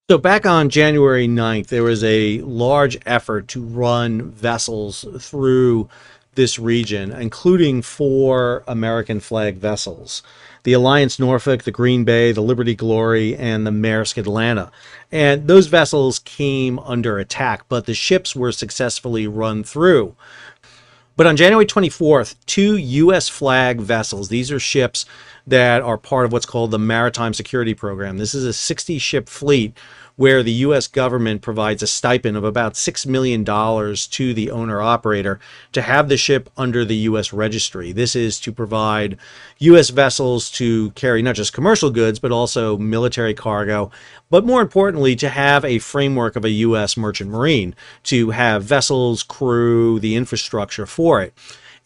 So back on January 9th, there was a large effort to run vessels through this region, including four American flag vessels: the Alliance Norfolk, the Green Bay, the Liberty Glory, and the Maersk Atlanta. And those vessels came under attack, but the ships were successfully run through. But on January 24th, two U.S. flag vessels, these are ships that are part of what's called the Maritime Security Program. This is a 60-ship fleet where the U.S. government provides a stipend of about $6 million to the owner-operator to have the ship under the U.S. registry. This is to provide U.S. vessels to carry not just commercial goods, but also military cargo, but more importantly, to have a framework of a U.S. merchant marine, to have vessels, crew, the infrastructure for it.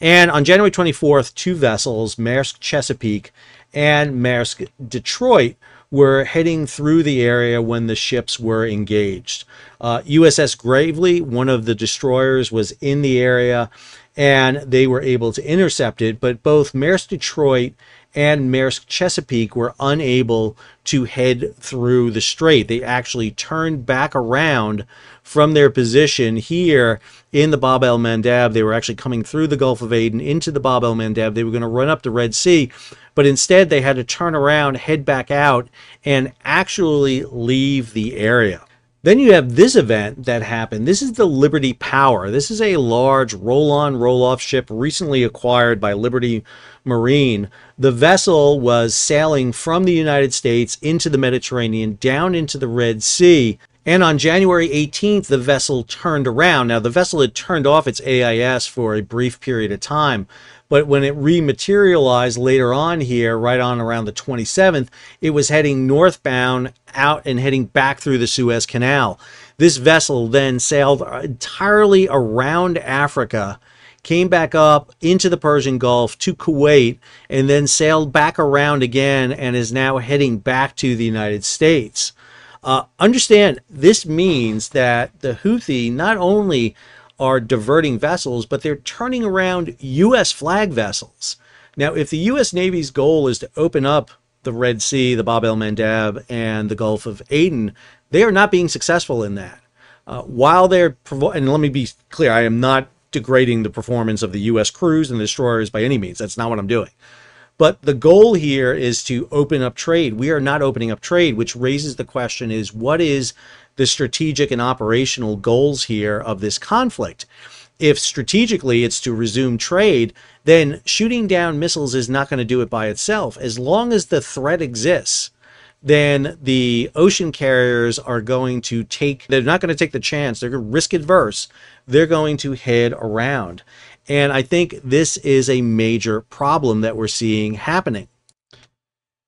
And on January 24th, two vessels, Maersk Chesapeake and Maersk Detroit, were heading through the area when the ships were engaged. USS Gravely, one of the destroyers, was in the area and they were able to intercept it, but both Maersk Detroit and Maersk Chesapeake were unable to head through the strait. They actually turned back around from their position here in the Bab el-Mandeb. They were actually coming through the Gulf of Aden into the Bab el-Mandeb. They were going to run up the Red Sea, but instead they had to turn around, head back out, and actually leave the area. Then you have this event that happened. This is the Liberty Power. This is a large roll-on, roll-off ship recently acquired by Liberty Marine. The vessel was sailing from the United States into the Mediterranean, down into the Red Sea. And on January 18th, the vessel turned around. Now, the vessel had turned off its AIS for a brief period of time, but when it rematerialized later on here, right on around the 27th, it was heading northbound out and heading back through the Suez Canal. This vessel then sailed entirely around Africa, came back up into the Persian Gulf to Kuwait, and then sailed back around again and is now heading back to the United States. Understand, this means that the Houthi not only are diverting vessels, but they're turning around U.S. flag vessels. Now, if the U.S. Navy's goal is to open up the Red Sea, the Bab el-Mandeb, and the Gulf of Aden, they are not being successful in that. While they're, and let me be clear, I am not degrading the performance of the U.S. crews and the destroyers by any means. That's not what I'm doing. But the goal here is to open up trade. We are not opening up trade, which raises the question is, what is the strategic and operational goals here of this conflict? If strategically it's to resume trade, then shooting down missiles is not going to do it by itself. As long as the threat exists, then the ocean carriers are going to they're not going to take the chance. They're risk adverse. They're going to head around. And I think this is a major problem that we're seeing happening.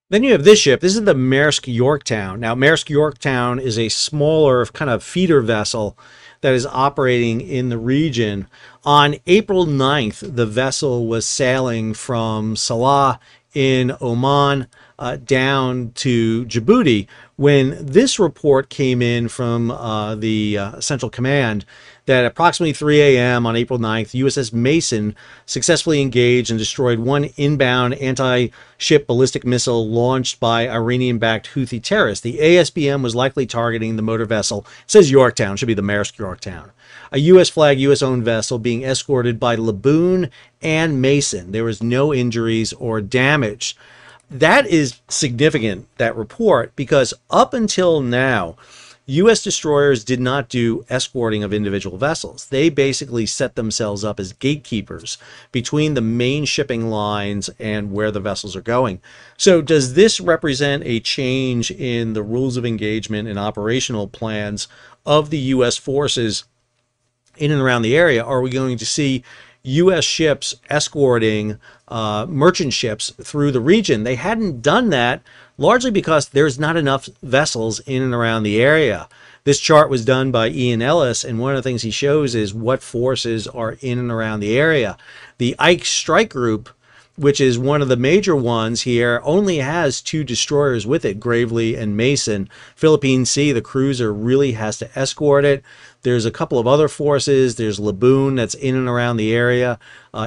Then you have this ship. This is the Maersk Yorktown. Now, Maersk Yorktown is a smaller kind of feeder vessel that is operating in the region. On April 9th, the vessel was sailing from Salah in Oman down to Djibouti when this report came in from the Central Command that approximately 3 a.m. on April 9th, USS Mason successfully engaged and destroyed one inbound anti-ship ballistic missile launched by Iranian-backed Houthi terrorists. The ASBM was likely targeting the motor vessel. It says Yorktown, should be the Maersk Yorktown. A U.S. flag, U.S.-owned vessel being escorted by Laboon and Mason. There was no injuries or damage. That is significant, that report, because up until now, U.S. destroyers did not do escorting of individual vessels. They basically set themselves up as gatekeepers between the main shipping lines and where the vessels are going. So does this represent a change in the rules of engagement and operational plans of the U.S. forces in and around the area? Are we going to see U.S. ships escorting merchant ships through the region? They hadn't done that largely because there's not enough vessels in and around the area. This chart was done by Ian Ellis, and one of the things he shows is what forces are in and around the area. The Ike Strike Group, which is one of the major ones here, only has two destroyers with it, Gravely and Mason. Philippine Sea, the cruiser, really has to escort it. There's a couple of other forces. There's Laboon that's in and around the area.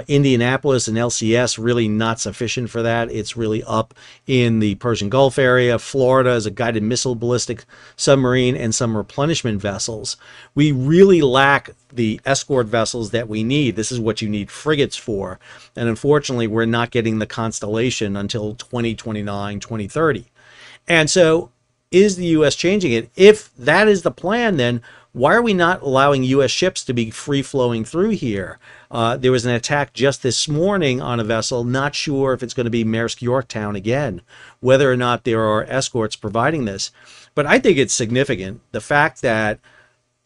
Indianapolis and LCS really not sufficient for that. It's really up in the Persian Gulf area. Florida is a guided missile ballistic submarine and some replenishment vessels. We really lack the escort vessels that we need. This is what you need frigates for. And unfortunately, we're not getting the Constellation until 2029, 2030. And so is the U.S. changing it? If that is the plan, then why are we not allowing U.S. ships to be free-flowing through here? There was an attack just this morning on a vessel. Not sure if it's going to be Maersk Yorktown again, whether or not there are escorts providing this. But I think it's significant, the fact that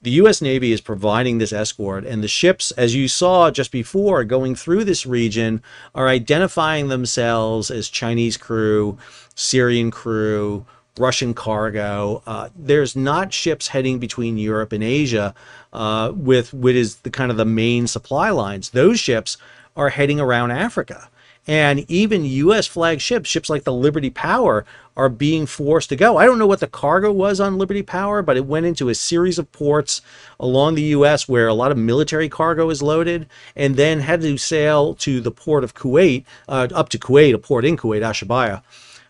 the U.S. Navy is providing this escort, and the ships, as you saw just before, going through this region, are identifying themselves as Chinese crew, Syrian crew, Russian cargo. There's not ships heading between Europe and Asia with what is the kind of the main supply lines. Those ships are heading around Africa. And even U.S. flagged ships, ships like the Liberty Power, are being forced to go. I don't know what the cargo was on Liberty Power, but it went into a series of ports along the U.S. where a lot of military cargo is loaded, and then had to sail to the port of Kuwait, up to Kuwait, a port in Kuwait, Ashabaya,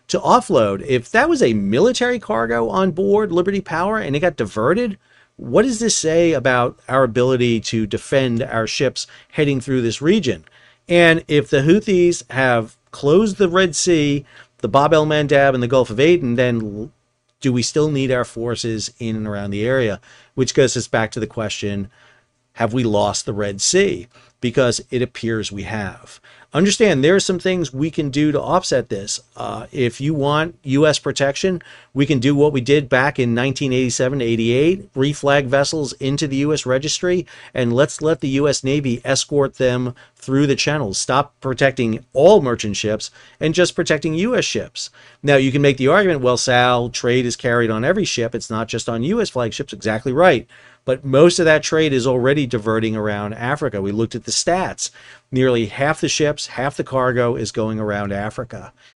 to offload. If that was a military cargo on board Liberty Power and it got diverted, what does this say about our ability to defend our ships heading through this region? And if the Houthis have closed the Red Sea, the Bab el-Mandab, and the Gulf of Aden, then do we still need our forces in and around the area? Which goes us back to the question, have we lost the Red Sea? Because it appears we have. Understand, there are some things we can do to offset this. If you want U.S. protection, we can do what we did back in 1987 to 88, reflag vessels into the U.S. registry, and let's let the U.S. Navy escort them through the channels. Stop protecting all merchant ships and just protecting U.S. ships. Now, you can make the argument, well, Sal, trade is carried on every ship. It's not just on U.S. flag ships. Exactly right. But most of that trade is already diverting around Africa. We looked at the stats. Nearly half the ships, half the cargo is going around Africa.